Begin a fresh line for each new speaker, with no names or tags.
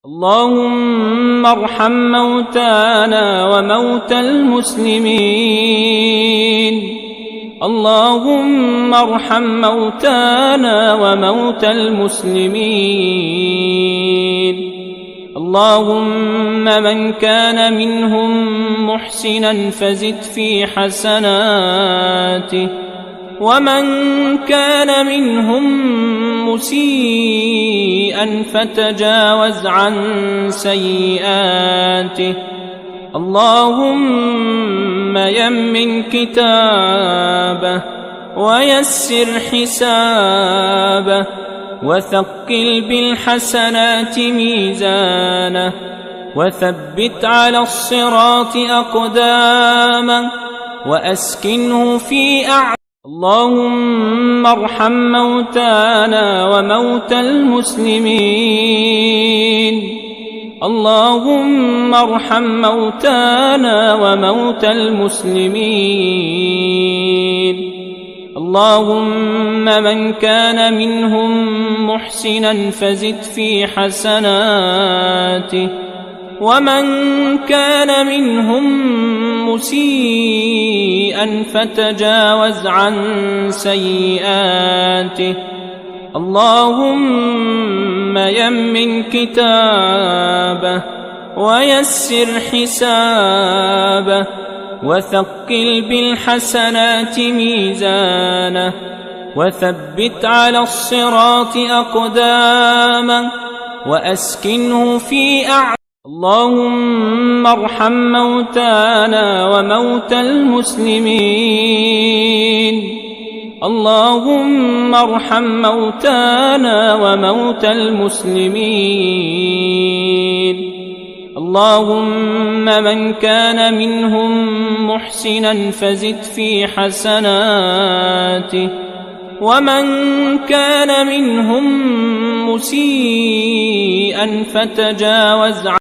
اللهم ارحم موتانا وموتى المسلمين. اللهم ارحم موتانا وموتى المسلمين. اللهم من كان منهم محسنا فزد في حسناته، ومن كان منهم مسيئا فتجاوز عن سيئاته. اللهم يمن كتابه ويسر حسابه، وثقل بالحسنات ميزانه، وثبت على الصراط أقدامه، وأسكنه في أعلى. اللهم ارحم موتانا وموتى المسلمين. اللهم ارحم موتانا وموتى المسلمين. اللهم من كان منهم محسنا فزد في حسناته، ومن كان منهم مسيئا فتجاوز عن سيئاته. اللهم يمن كتابه ويسر حسابه، وثقل بالحسنات ميزانه، وثبت على الصراط أقدامه، وأسكنه في أعلى. اللهم ارحم موتانا وموتى المسلمين. اللهم ارحم موتانا وموتى المسلمين. اللهم من كان منهم محسنا فزد في حسناته، ومن كان منهم مسيئا فتجاوز